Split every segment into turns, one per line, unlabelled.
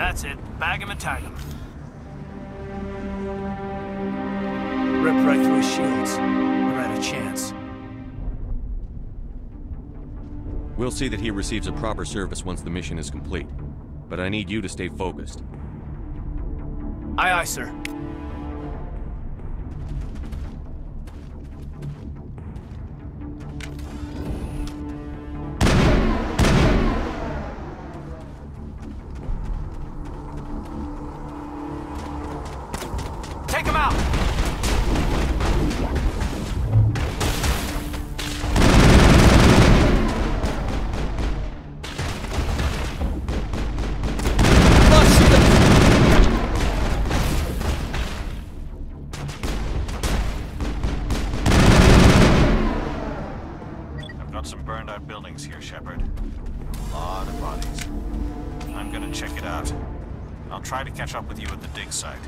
That's it. Bag him and tag him. Rip right through his shields. We're at a chance.
We'll see that he receives a proper service once the mission is complete. But I need you to stay focused.
Aye, aye, sir. Take him out!
Some burned out buildings here, Shepard. A lot of bodies. I'm gonna check it out. I'll try to catch up with you at the dig site.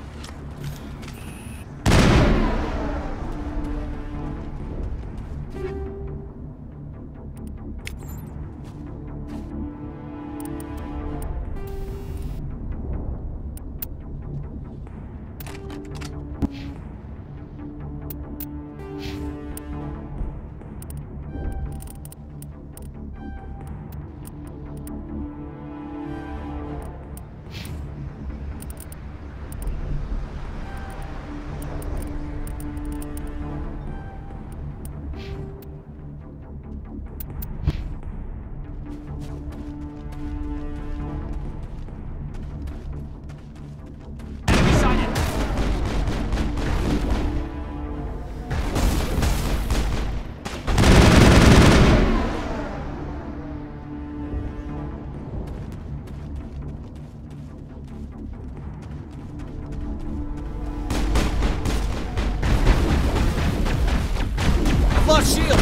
Lost shield!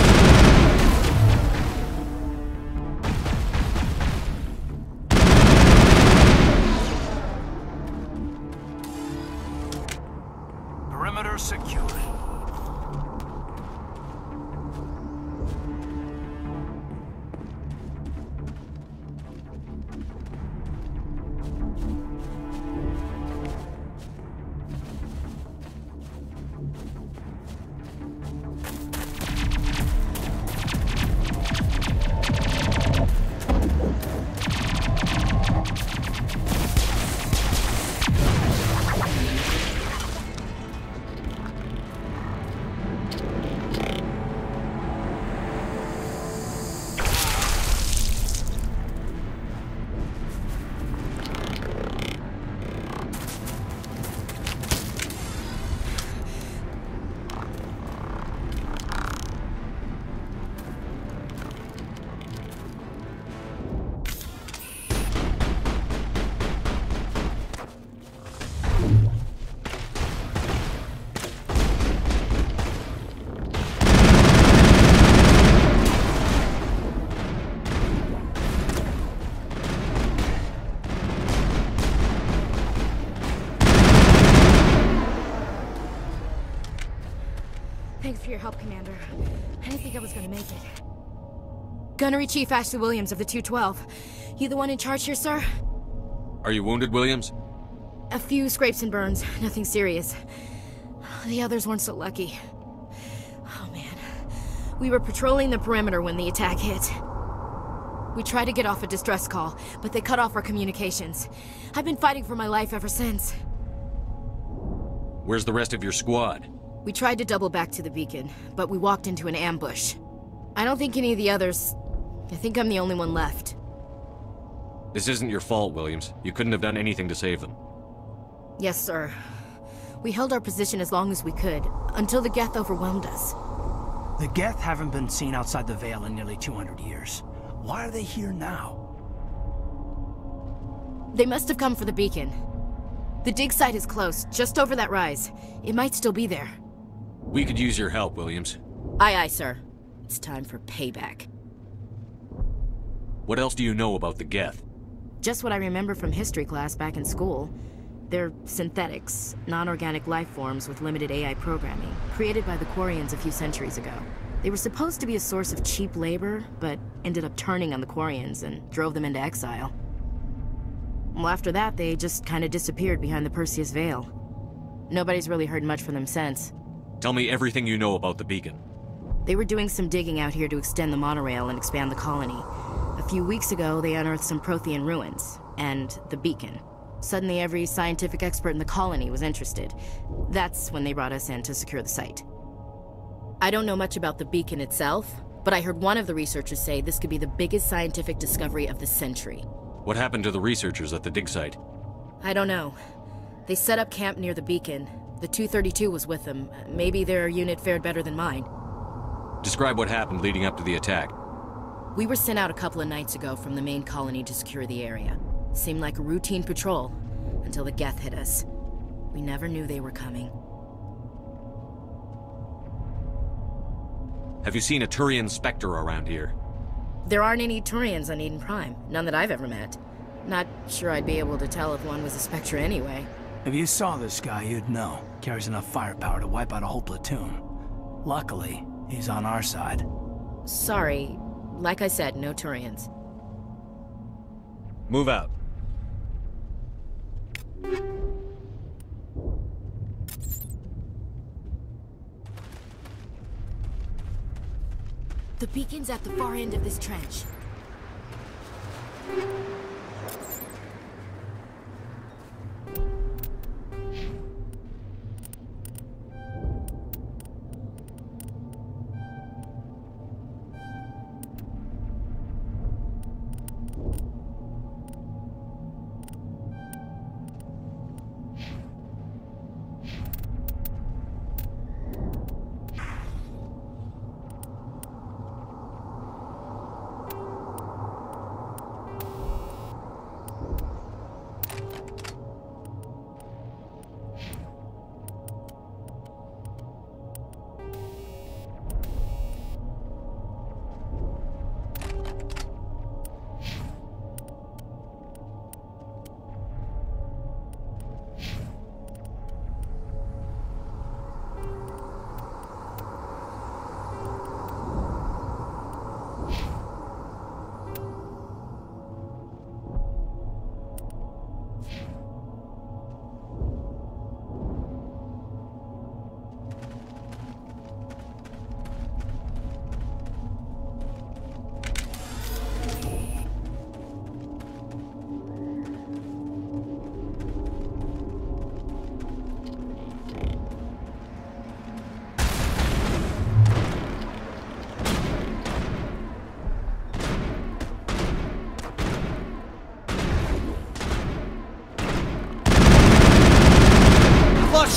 Perimeter secured.
Thanks for your help, Commander. I didn't think I was gonna make it. Gunnery Chief Ashley Williams of the 212. You the one in charge here, sir?
Are you wounded, Williams?
A few scrapes and burns, nothing serious. The others weren't so lucky. Oh man. We were patrolling the perimeter when the attack hit. We tried to get off a distress call, but they cut off our communications. I've been fighting for my life ever since.
Where's the rest of your squad?
We tried to double back to the beacon, but we walked into an ambush. I don't think any of the others... I think I'm the only one left.
This isn't your fault, Williams. You couldn't have done anything to save them.
Yes, sir. We held our position as long as we could, until the Geth overwhelmed us.
The Geth haven't been seen outside the Veil in nearly 200 years. Why are they here now?
They must have come for the beacon. The dig site is close, just over that rise. It might still be there.
We could use your help, Williams.
Aye, aye, sir. It's time for payback.
What else do you know about the Geth?
Just what I remember from history class back in school. They're synthetics, non-organic life forms with limited AI programming, created by the Quarians a few centuries ago. They were supposed to be a source of cheap labor, but ended up turning on the Quarians and drove them into exile. Well, after that, they just kind of disappeared behind the Perseus Veil. Nobody's really heard much from them since.
Tell me everything you know about the beacon.
They were doing some digging out here to extend the monorail and expand the colony. A few weeks ago, they unearthed some Prothean ruins, and the beacon. Suddenly, every scientific expert in the colony was interested. That's when they brought us in to secure the site. I don't know much about the beacon itself, but I heard one of the researchers say this could be the biggest scientific discovery of the century.
What happened to the researchers at the dig site?
I don't know. They set up camp near the beacon. The 232 was with them. Maybe their unit fared better than mine.
Describe what happened leading up to the attack.
We were sent out a couple of nights ago from the main colony to secure the area. Seemed like a routine patrol, until the Geth hit us. We never knew they were coming.
Have you seen a Turian Spectre around here?
There aren't any Turians on Eden Prime. None that I've ever met. Not sure I'd be able to tell if one was a Spectre anyway.
If you saw this guy, you'd know. Carries enough firepower to wipe out a whole platoon. Luckily, he's on our side.
Sorry. Like I said, no Turians.
Move out.
The beacon's at the far end of this trench.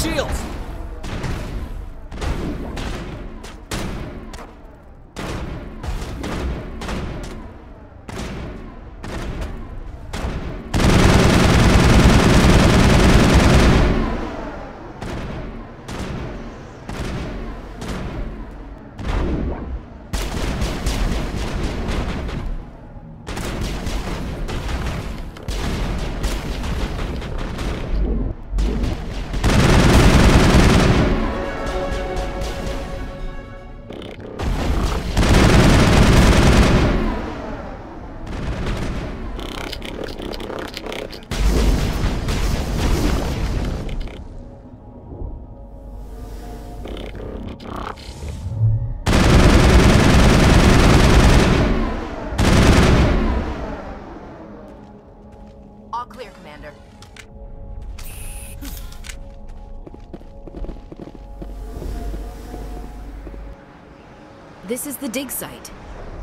Shields!
All clear, Commander. This is the dig site.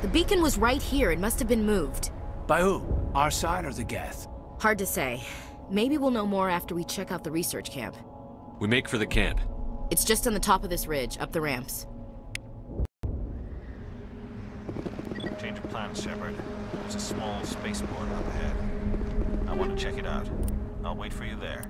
The beacon was right here. It must have been moved.
By who? Our side or the Geth?
Hard to say. Maybe we'll know more after we check out the research camp.
We make for the camp.
It's just on the top of this ridge, up the ramps.
Change of plans, Shepard. There's a small spaceport up ahead. I want to check it out. I'll wait for you there.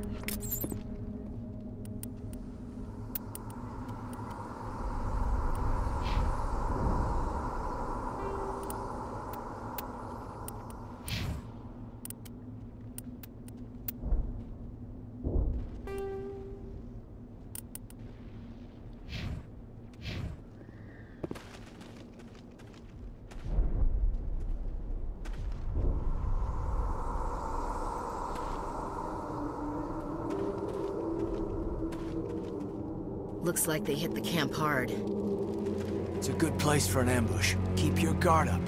Looks like they hit the camp hard.
It's a good place for an ambush. Keep your guard up.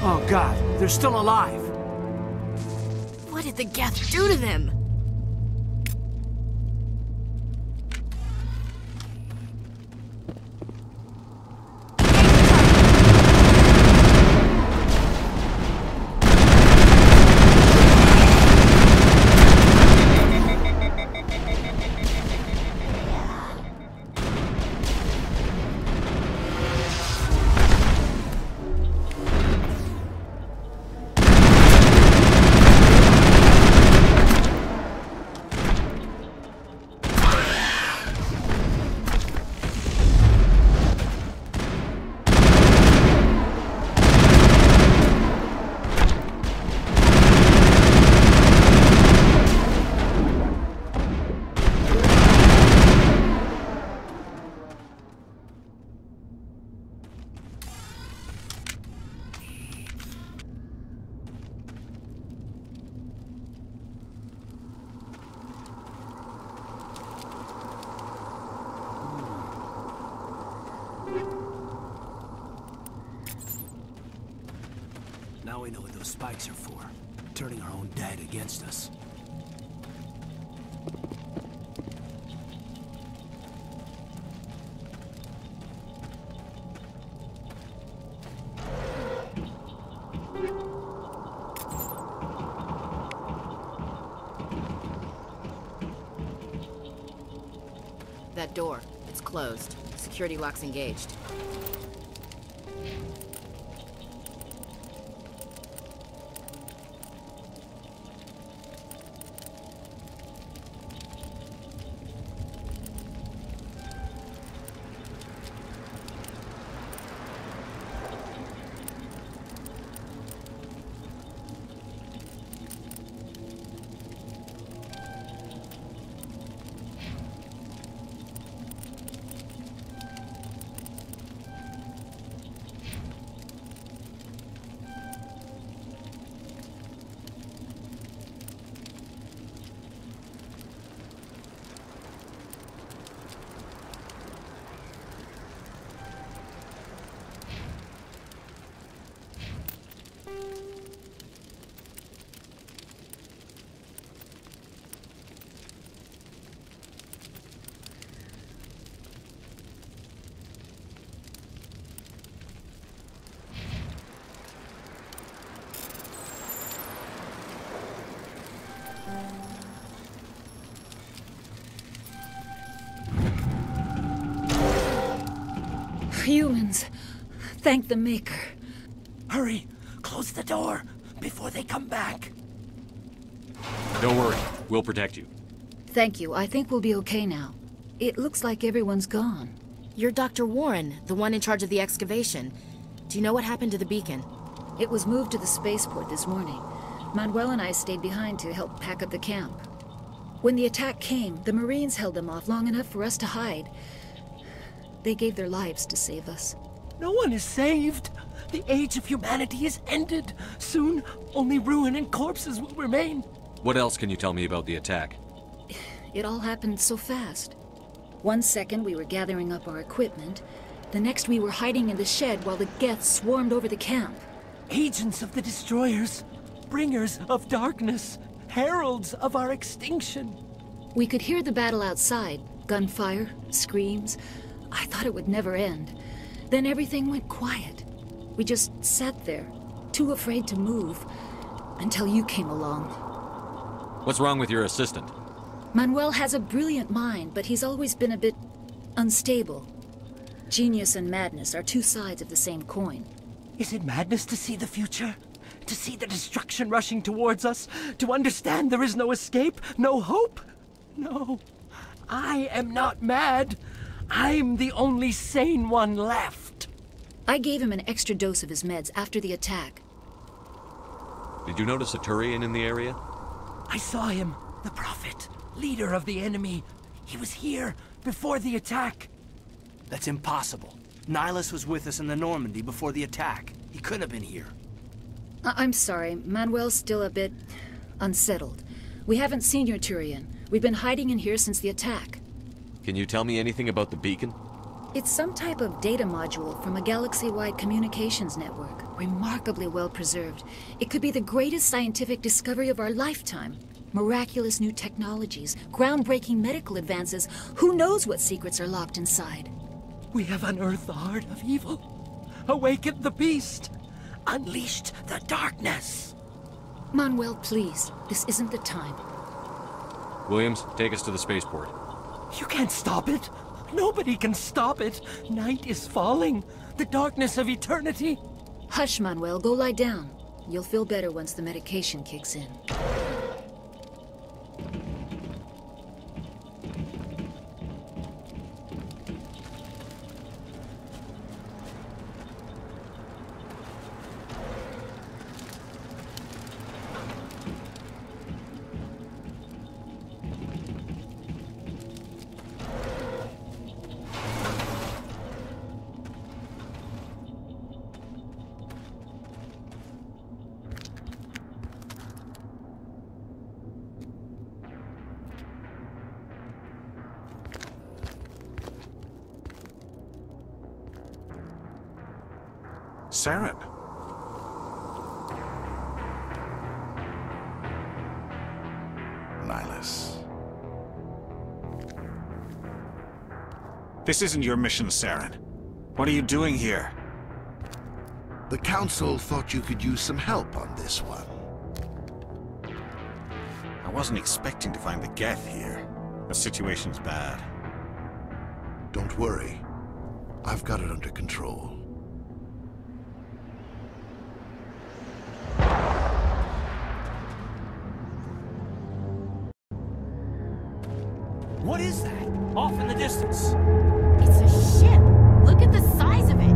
Oh God, they're still alive!
What did the Geth do to them?
Now we know what those spikes are for. Turning our own dead against us.
That door. It's closed. Security lock's engaged.
Humans. Thank the Maker.
Hurry! Close the door before they come back.
Don't worry. We'll protect you.
Thank you. I think we'll be okay now. It looks like everyone's gone.
You're Dr. Warren, the one in charge of the excavation. Do you know what happened to the beacon?
It was moved to the spaceport this morning. Manuel and I stayed behind to help pack up the camp. When the attack came, the Marines held them off long enough for us to hide. They gave their lives to save us.
No one is saved. The age of humanity is ended. Soon, only ruin and corpses will remain.
What else can you tell me about the attack?
It all happened so fast. One second we were gathering up our equipment. The next we were hiding in the shed while the Geth swarmed over the camp.
Agents of the destroyers. Bringers of darkness. Heralds of our extinction.
We could hear the battle outside. Gunfire, screams. I thought it would never end. Then everything went quiet. We just sat there, too afraid to move, until you came along.
What's wrong with your assistant?
Manuel has a brilliant mind, but he's always been a bit unstable. Genius and madness are two sides of the same coin.
Is it madness to see the future? To see the destruction rushing towards us? To understand there is no escape? No hope? No. I am not mad. I'm the only sane one left.
I gave him an extra dose of his meds after the attack.
Did you notice a Turian in the area?
I saw him. The Prophet. Leader of the enemy. He was here before the attack. That's impossible. Nihilus was with us in the Normandy before the attack. He couldn't have been here.
I'm sorry. Manuel's still a bit unsettled. We haven't seen your Turian. We've been hiding in here since the attack.
Can you tell me anything about the beacon?
It's some type of data module from a galaxy-wide communications network. Remarkably well preserved. It could be the greatest scientific discovery of our lifetime. Miraculous new technologies, groundbreaking medical advances. Who knows what secrets are locked inside?
We have unearthed the heart of evil, awakened the beast, unleashed the darkness.
Manuel, please. This isn't the time.
Williams, take us to the spaceport.
You can't stop it. Nobody can stop it. Night is falling. The darkness of eternity.
Hush, Manuel. Go lie down. You'll feel better once the medication kicks in.
Saren. Nihilus. This isn't your mission, Saren. What are you doing here?
The Council thought you could use some help on this one.
I wasn't expecting to find the Geth here. The situation's bad.
Don't worry. I've got it under control.
What is that? Off in the distance.
It's a ship. Look at the size of it.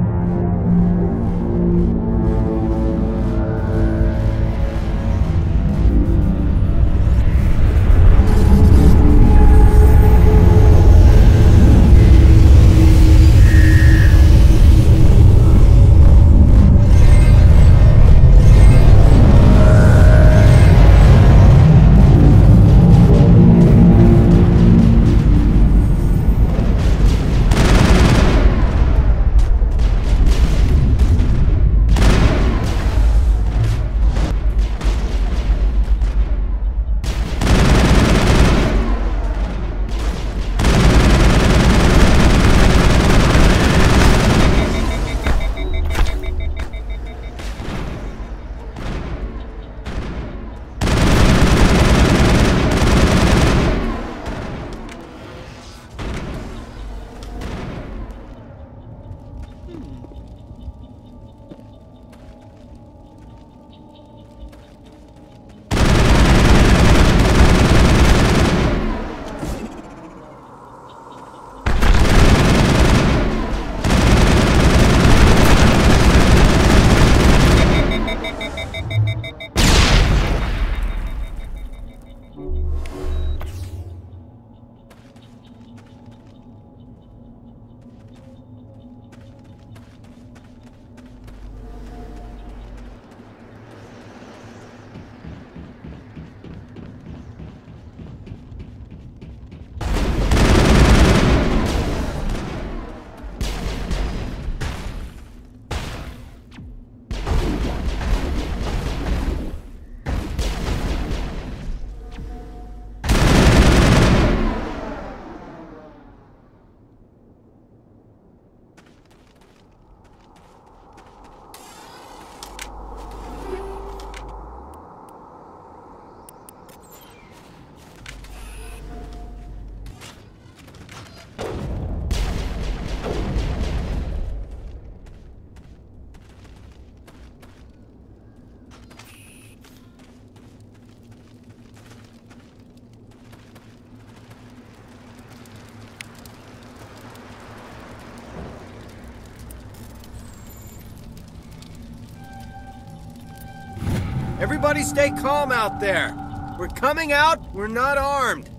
Everybody stay calm out there. We're coming out, we're not armed.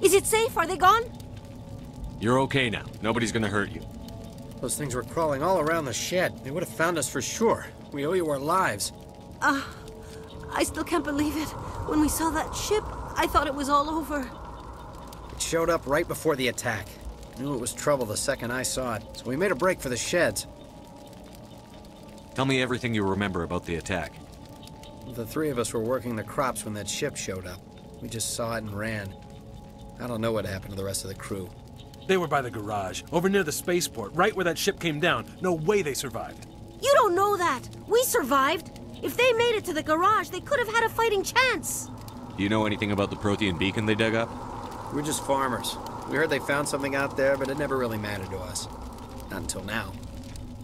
Is it safe? Are they gone?
You're okay now. Nobody's gonna hurt you.
Those things were crawling all around the shed. They would have found us for sure. We owe you our lives.
I still can't believe it. When we saw that ship, I thought it was all over.
It showed up right before the attack. Knew it was trouble the second I saw it, so we made a break for the sheds.
Tell me everything you remember about the attack.
The three of us were working the crops when that ship showed up. We just saw it and ran. I don't know what happened to the rest of the crew.
They were by the garage, over near the spaceport, right where that ship came down. No way they survived.
You don't know that. We survived. If they made it to the garage, they could have had a fighting chance.
Do you know anything about the Prothean beacon they dug up?
We're just farmers. We heard they found something out there, but it never really mattered to us. Not until now.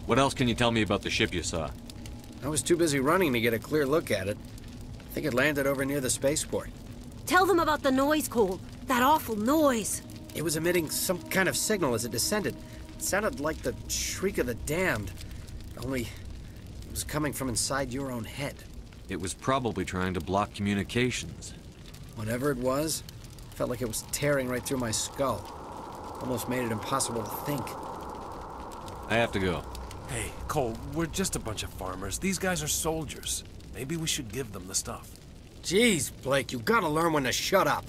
What else can you tell me about the ship you saw?
I was too busy running to get a clear look at it. I think it landed over near the spaceport.
Tell them about the noise, Cole. That awful noise.
It was emitting some kind of signal as it descended. It sounded like the shriek of the damned. Only it was coming from inside your own head.
It was probably trying to block communications.
Whatever it was, felt like it was tearing right through my skull. Almost made it impossible to think.
I have to go.
Hey, Cole, we're just a bunch of farmers. These guys are soldiers. Maybe we should give them the stuff.
Jeez, Blake, you gotta learn when to shut up.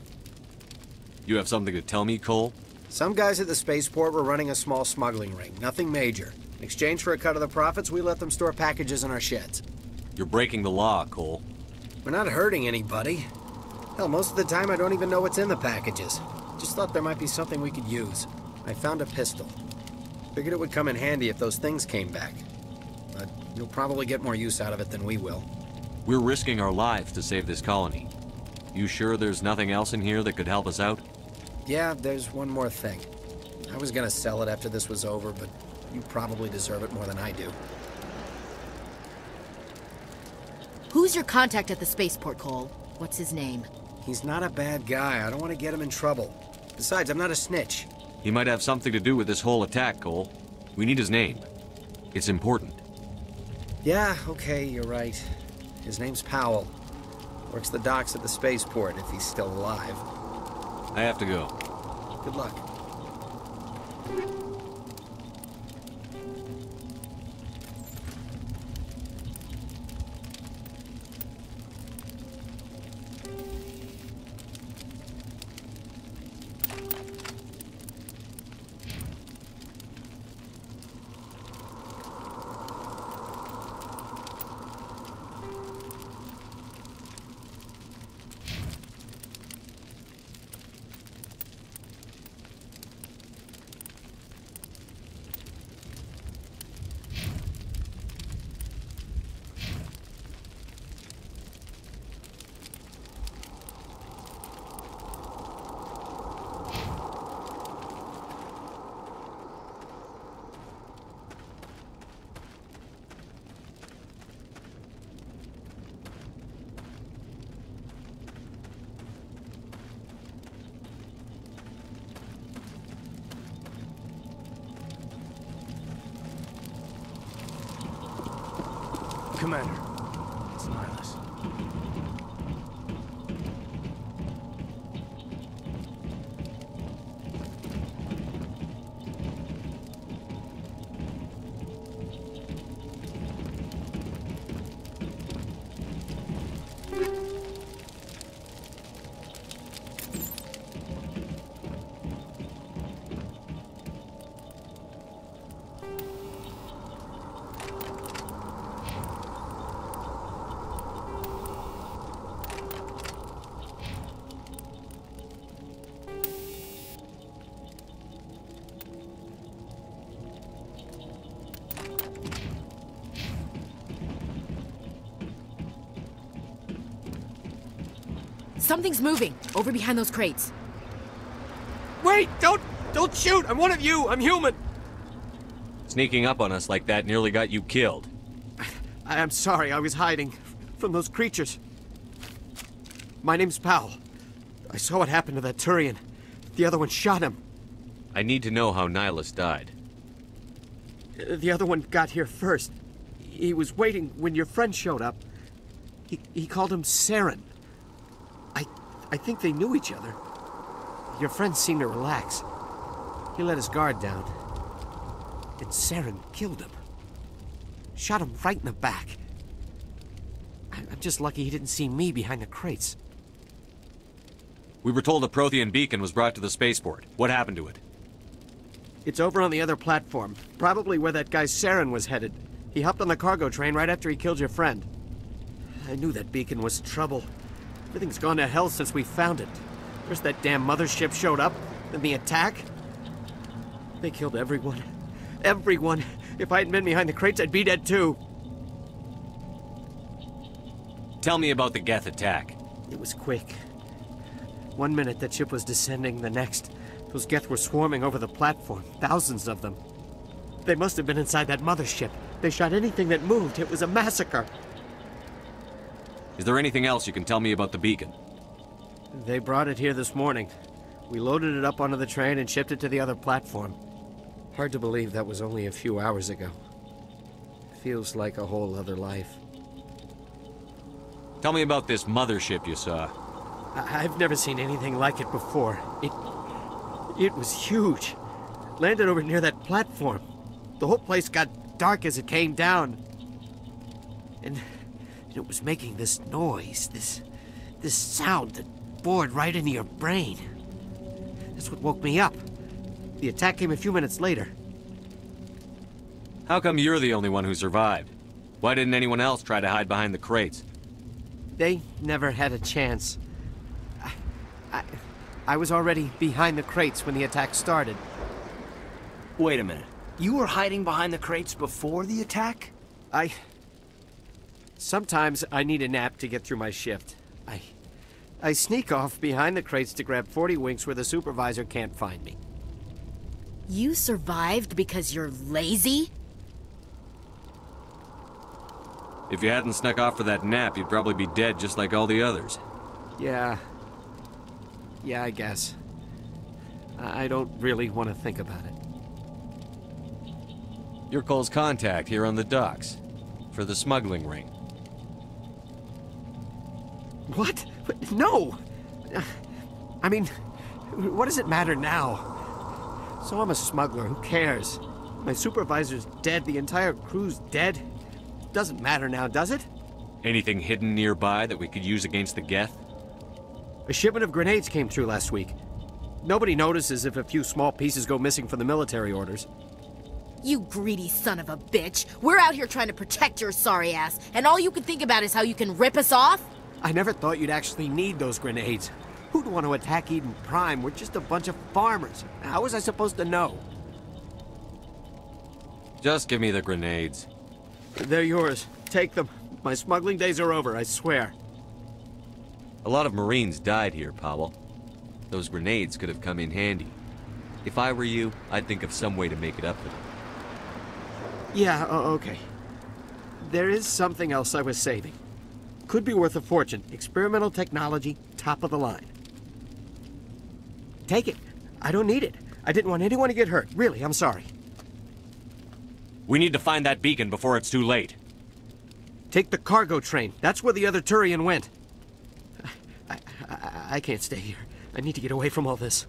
You have something to tell me, Cole?
Some guys at the spaceport were running a small smuggling ring, nothing major. In exchange for a cut of the profits, we let them store packages in our sheds.
You're breaking the law, Cole.
We're not hurting anybody. Hell, most of the time I don't even know what's in the packages. Just thought there might be something we could use. I found a pistol. Figured it would come in handy if those things came back. But you'll probably get more use out of it than we will.
We're risking our lives to save this colony. You sure there's nothing else in here that could help us out?
Yeah, there's one more thing. I was gonna sell it after this was over, but you probably deserve it more than I do.
Who's your contact at the spaceport, Cole? What's his name?
He's not a bad guy. I don't want to get him in trouble. Besides, I'm not a snitch.
He might have something to do with this whole attack, Cole. We need his name. It's important.
Yeah, okay, you're right. His name's Powell. Works the docks at the spaceport, if he's still alive.
I have to go.
Good luck.
Commander, it's Nihilus.
Something's moving, over behind those crates.
Wait! Don't shoot! I'm one of you! I'm human!
Sneaking up on us like that nearly got you killed.
I'm sorry, I was hiding from those creatures. My name's Powell. I saw what happened to that Turian. The other one shot him.
I need to know how Nihilus died.
The other one got here first. He was waiting when your friend showed up. He called him Saren. I think they knew each other. Your friend seemed to relax. He let his guard down. And Saren killed him. Shot him right in the back. I'm just lucky he didn't see me behind the crates.
We were told a Prothean beacon was brought to the spaceport. What happened to it?
It's over on the other platform. Probably where that guy Saren was headed. He hopped on the cargo train right after he killed your friend. I knew that beacon was trouble. Everything's gone to hell since we found it. First that damn mothership showed up, then the attack. They killed everyone. Everyone! If I hadn't been behind the crates, I'd be dead too.
Tell me about the Geth attack.
It was quick. 1 minute that ship was descending, the next, those Geth were swarming over the platform. Thousands of them. They must have been inside that mothership. They shot anything that moved. It was a massacre.
Is there anything else you can tell me about the beacon?
They brought it here this morning. We loaded it up onto the train and shipped it to the other platform. Hard to believe that was only a few hours ago. Feels like a whole other life.
Tell me about this mothership you saw.
I've never seen anything like it before. It was huge. Landed over near that platform. The whole place got dark as it came down. And it was making this noise, this sound that bored right into your brain. That's what woke me up. The attack came a few minutes later.
How come you're the only one who survived? Why didn't anyone else try to hide behind the crates?
They never had a chance. I was already behind the crates when the attack started.
Wait a minute. You were hiding behind the crates before the attack?
Sometimes I need a nap to get through my shift. I sneak off behind the crates to grab 40 winks where the supervisor can't find me.
You survived because you're lazy?
If you hadn't snuck off for that nap, you'd probably be dead just like all the others.
Yeah, I guess. I don't really want to think about it.
You're Cole's contact here on the docks. For the smuggling ring.
What? No! I mean, what does it matter now? So I'm a smuggler, who cares? My supervisor's dead, the entire crew's dead. Doesn't matter now, does it?
Anything hidden nearby that we could use against the Geth?
A shipment of grenades came through last week. Nobody notices if a few small pieces go missing from the military orders.
You greedy son of a bitch. We're out here trying to protect your sorry ass, and all you can think about is how you can rip us off?
I never thought you'd actually need those grenades. Who'd want to attack Eden Prime? We're just a bunch of farmers. How was I supposed to know?
Just give me the grenades.
They're yours. Take them. My smuggling days are over, I swear.
A lot of Marines died here, Powell. Those grenades could have come in handy. If I were you, I'd think of some way to make it up to them.
Yeah, okay. There is something else I was saving. Could be worth a fortune. Experimental technology, top of the line. Take it. I don't need it. I didn't want anyone to get hurt. Really, I'm sorry.
We need to find that beacon before it's too late.
Take the cargo train. That's where the other Turian went. I can't stay here. I need to get away from all this.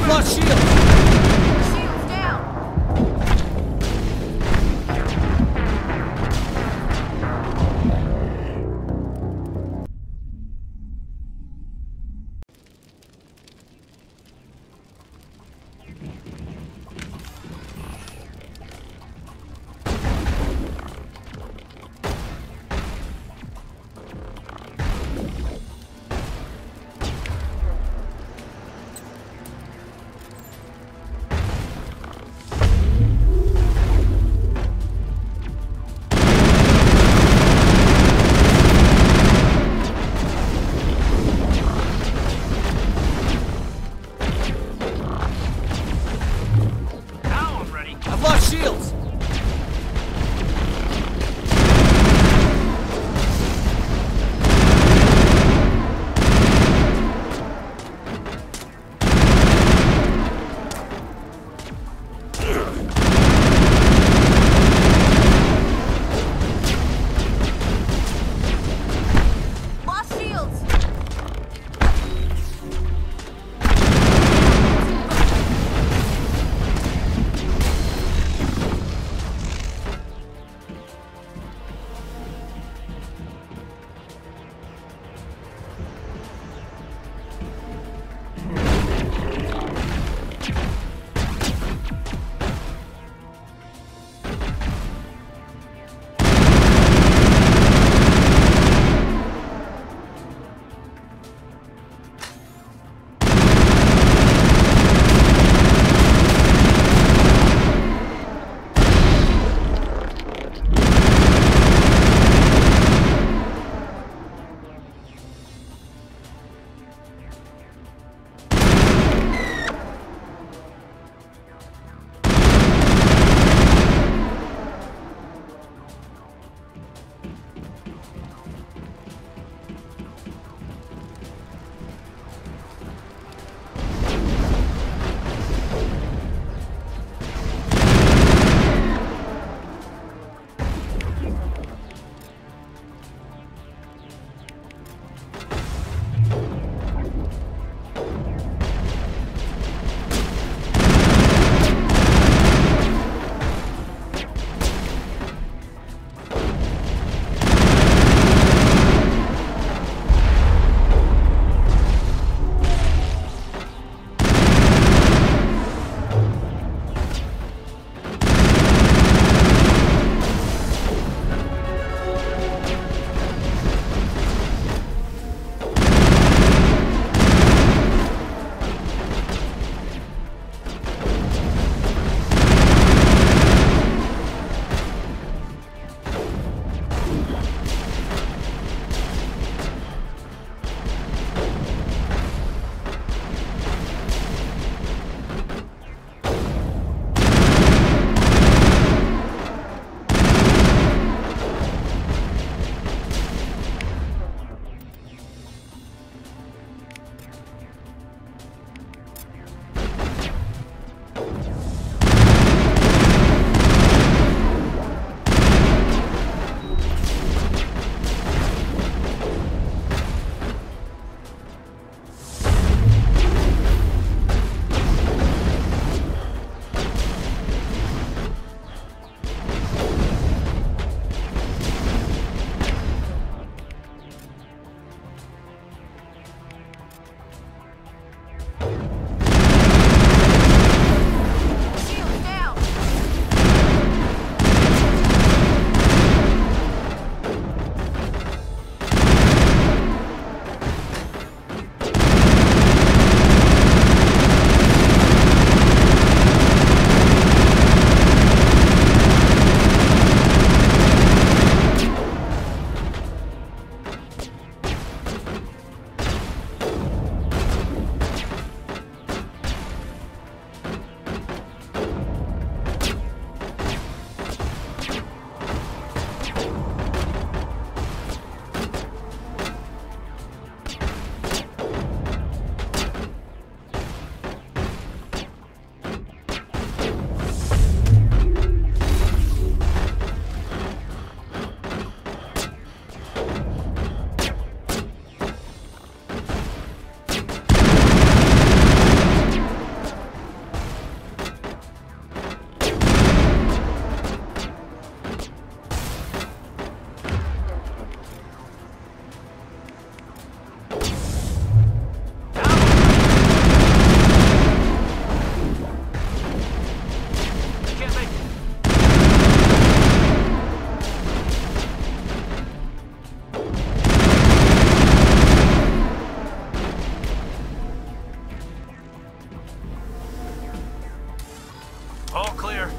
lost shield!
Shields down!
All clear.